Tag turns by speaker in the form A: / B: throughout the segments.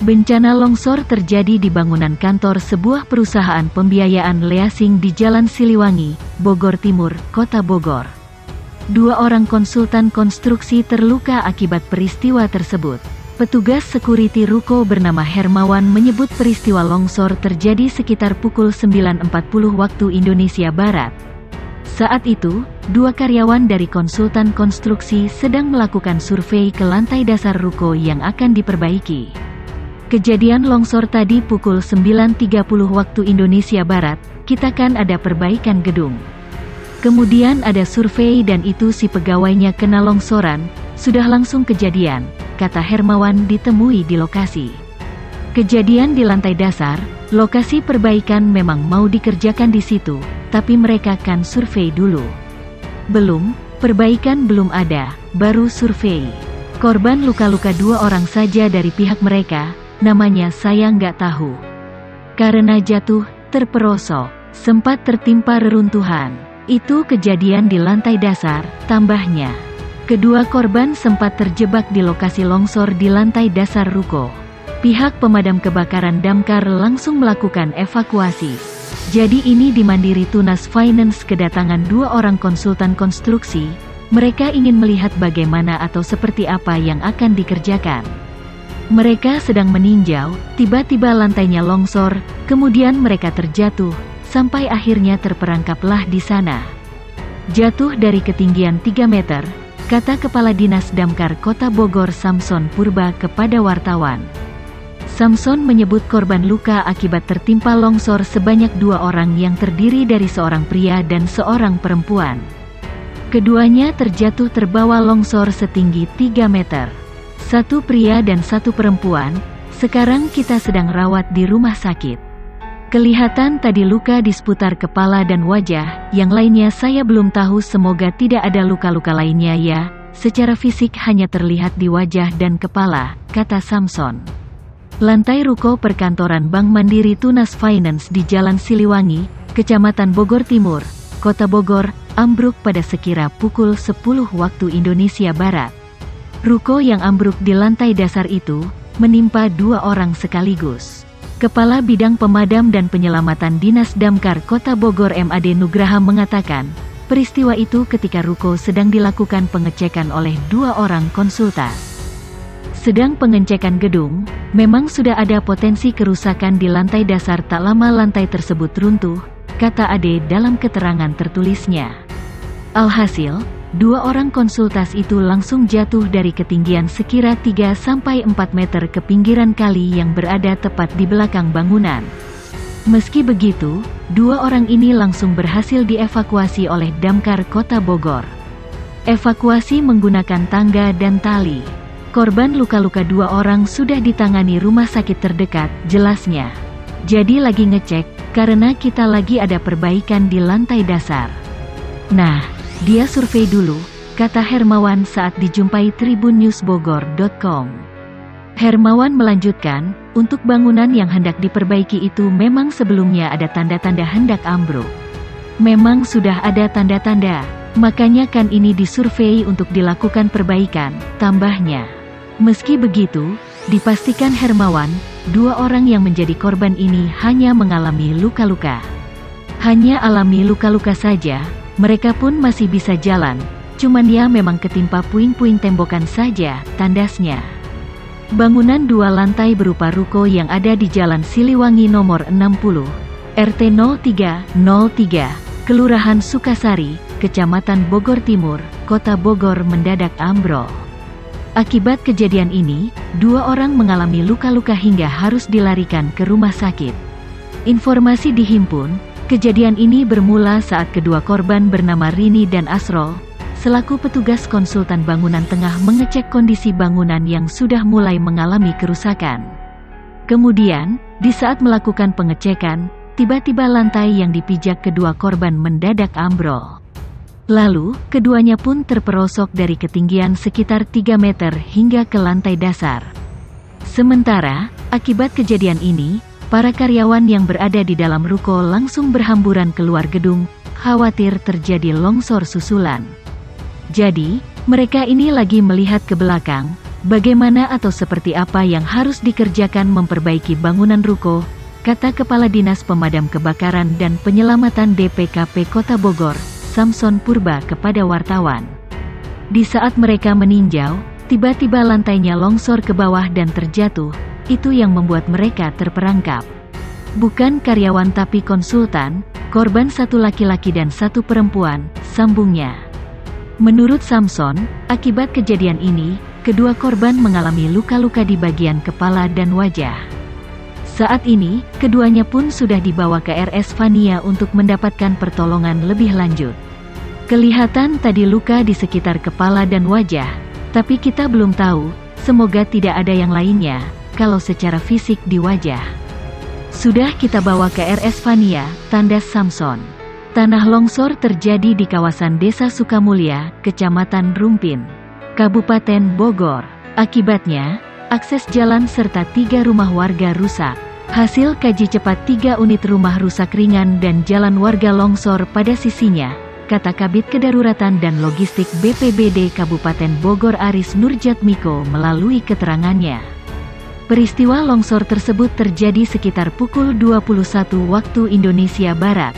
A: Bencana longsor terjadi di bangunan kantor sebuah perusahaan pembiayaan leasing di Jalan Siliwangi, Bogor Timur, Kota Bogor. 2 orang konsultan konstruksi terluka akibat peristiwa tersebut. Petugas security ruko bernama Hermawan menyebut peristiwa longsor terjadi sekitar pukul 9.40 waktu Indonesia Barat. Saat itu, 2 karyawan dari konsultan konstruksi sedang melakukan survei ke lantai dasar ruko yang akan diperbaiki. Kejadian longsor tadi pukul 9.30 waktu Indonesia Barat, kita kan ada perbaikan gedung. Kemudian ada survei dan itu si pegawainya kena longsoran, sudah langsung kejadian, kata Hermawan ditemui di lokasi. Kejadian di lantai dasar, lokasi perbaikan memang mau dikerjakan di situ, tapi mereka kan survei dulu. Belum, perbaikan belum ada, baru survei. Korban luka-luka 2 orang saja dari pihak mereka. Namanya saya nggak tahu. Karena jatuh, terperosok, sempat tertimpa reruntuhan. Itu kejadian di lantai dasar, tambahnya. Kedua korban sempat terjebak di lokasi longsor di lantai dasar ruko. Pihak pemadam kebakaran damkar langsung melakukan evakuasi. Jadi ini di Mandiri Tunas Finance kedatangan 2 orang konsultan konstruksi. Mereka ingin melihat bagaimana atau seperti apa yang akan dikerjakan. Mereka sedang meninjau, tiba-tiba lantainya longsor, kemudian mereka terjatuh, sampai akhirnya terperangkaplah di sana. Jatuh dari ketinggian 3 meter, kata Kepala Dinas Damkar Kota Bogor Samson Purba kepada wartawan. Samson menyebut korban luka akibat tertimpa longsor sebanyak 2 orang yang terdiri dari seorang pria dan seorang perempuan. Keduanya terjatuh terbawa longsor setinggi 3 meter. 1 pria dan 1 perempuan, sekarang kita sedang rawat di rumah sakit. Kelihatan tadi luka di seputar kepala dan wajah, yang lainnya saya belum tahu, semoga tidak ada luka-luka lainnya ya, secara fisik hanya terlihat di wajah dan kepala, kata Samson. Lantai ruko perkantoran Bank Mandiri Tunas Finance di Jalan Siliwangi, Kecamatan Bogor Timur, Kota Bogor, ambruk pada sekira pukul 10 waktu Indonesia Barat. Ruko yang ambruk di lantai dasar itu, menimpa 2 orang sekaligus. Kepala Bidang Pemadam dan Penyelamatan Dinas Damkar Kota Bogor MAD Nugraha mengatakan, peristiwa itu ketika ruko sedang dilakukan pengecekan oleh 2 orang konsultan. Sedang pengecekan gedung, memang sudah ada potensi kerusakan di lantai dasar, tak lama lantai tersebut runtuh, kata Ade dalam keterangan tertulisnya. Alhasil, 2 orang konsultas itu langsung jatuh dari ketinggian sekira 3-4 meter ke pinggiran kali yang berada tepat di belakang bangunan. Meski begitu, 2 orang ini langsung berhasil dievakuasi oleh Damkar Kota Bogor. Evakuasi menggunakan tangga dan tali. Korban luka-luka 2 orang sudah ditangani rumah sakit terdekat, jelasnya. Jadi lagi ngecek, karena kita lagi ada perbaikan di lantai dasar. Nah, dia survei dulu, kata Hermawan saat dijumpai tribunNewsBogor.com. Hermawan melanjutkan, untuk bangunan yang hendak diperbaiki itu memang sebelumnya ada tanda-tanda hendak ambruk. Memang sudah ada tanda-tanda, makanya kan ini disurvei untuk dilakukan perbaikan, tambahnya. Meski begitu, dipastikan Hermawan, 2 orang yang menjadi korban ini hanya mengalami luka-luka. Hanya alami luka-luka saja. Mereka pun masih bisa jalan, cuman ya memang ketimpa puing-puing tembokan saja, tandasnya. Bangunan 2 lantai berupa ruko yang ada di Jalan Siliwangi nomor 60, RT 0303, Kelurahan Sukasari, Kecamatan Bogor Timur, Kota Bogor mendadak ambrol. Akibat kejadian ini, 2 orang mengalami luka-luka hingga harus dilarikan ke rumah sakit. Informasi dihimpun. Kejadian ini bermula saat kedua korban bernama Rini dan Asrol, selaku petugas konsultan bangunan tengah mengecek kondisi bangunan yang sudah mulai mengalami kerusakan. Kemudian, di saat melakukan pengecekan, tiba-tiba lantai yang dipijak kedua korban mendadak ambrol. Lalu, keduanya pun terperosok dari ketinggian sekitar 3 meter hingga ke lantai dasar. Sementara, akibat kejadian ini, para karyawan yang berada di dalam ruko langsung berhamburan keluar gedung, khawatir terjadi longsor susulan. Jadi, mereka ini lagi melihat ke belakang, Bagaimana atau seperti apa yang harus dikerjakan memperbaiki bangunan ruko, kata Kepala Dinas Pemadam Kebakaran dan Penyelamatan DPKP Kota Bogor, Samson Purba kepada wartawan. Di saat mereka meninjau, tiba-tiba lantainya longsor ke bawah dan terjatuh, itu yang membuat mereka terperangkap. Bukan karyawan tapi konsultan, korban satu laki-laki dan satu perempuan, sambungnya. Menurut Samson, akibat kejadian ini, kedua korban mengalami luka-luka di bagian kepala dan wajah. Saat ini, keduanya pun sudah dibawa ke RS Vania untuk mendapatkan pertolongan lebih lanjut. Kelihatan tadi luka di sekitar kepala dan wajah, tapi kita belum tahu, semoga tidak ada yang lainnya, kalau secara fisik di wajah. Sudah kita bawa ke RS Vania, tandas Samson. Tanah longsor terjadi di kawasan Desa Sukamulya, Kecamatan Rumpin, Kabupaten Bogor. Akibatnya, akses jalan serta 3 rumah warga rusak. Hasil kaji cepat 3 unit rumah rusak ringan dan jalan warga longsor pada sisinya, kata Kabid Kedaruratan dan Logistik BPBD Kabupaten Bogor Aris Nurjatmiko melalui keterangannya. Peristiwa longsor tersebut terjadi sekitar pukul 21 waktu Indonesia Barat.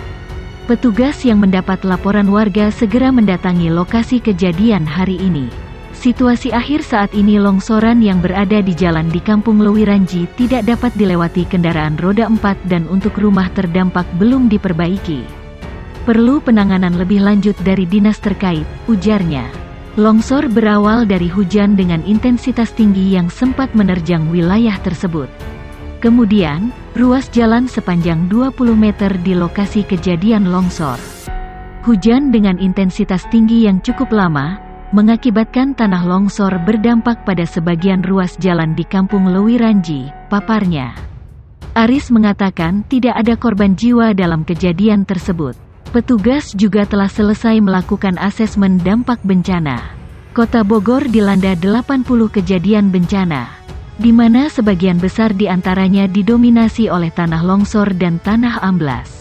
A: Petugas yang mendapat laporan warga segera mendatangi lokasi kejadian hari ini. Situasi akhir saat ini longsoran yang berada di jalan di Kampung Lewiranji tidak dapat dilewati kendaraan roda 4 dan untuk rumah terdampak belum diperbaiki. Perlu penanganan lebih lanjut dari dinas terkait, ujarnya. Longsor berawal dari hujan dengan intensitas tinggi yang sempat menerjang wilayah tersebut. Kemudian, ruas jalan sepanjang 20 meter di lokasi kejadian longsor. Hujan dengan intensitas tinggi yang cukup lama, mengakibatkan tanah longsor berdampak pada sebagian ruas jalan di Kampung Lewiranji, paparnya. Aris mengatakan tidak ada korban jiwa dalam kejadian tersebut. Petugas juga telah selesai melakukan asesmen dampak bencana. Kota Bogor dilanda 80 kejadian bencana, di mana sebagian besar diantaranya didominasi oleh tanah longsor dan tanah amblas.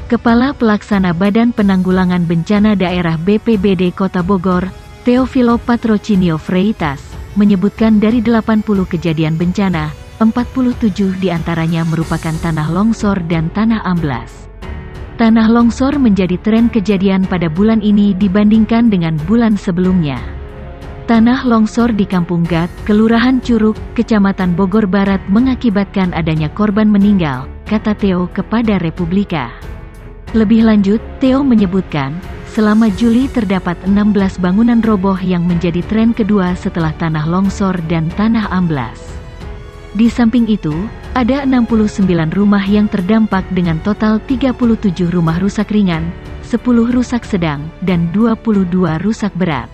A: Kepala Pelaksana Badan Penanggulangan Bencana Daerah BPBD Kota Bogor, Teofilo Patrocinio Freitas, menyebutkan dari 80 kejadian bencana, 47 diantaranya merupakan tanah longsor dan tanah amblas. Tanah longsor menjadi tren kejadian pada bulan ini dibandingkan dengan bulan sebelumnya. Tanah longsor di Kampung Gat, Kelurahan Curug, Kecamatan Bogor Barat mengakibatkan adanya korban meninggal, kata Theo kepada Republika. Lebih lanjut, Theo menyebutkan, selama Juli terdapat 16 bangunan roboh yang menjadi tren kedua setelah tanah longsor dan tanah amblas. Di samping itu, ada 69 rumah yang terdampak dengan total 37 rumah rusak ringan, 10 rusak sedang, dan 22 rusak berat.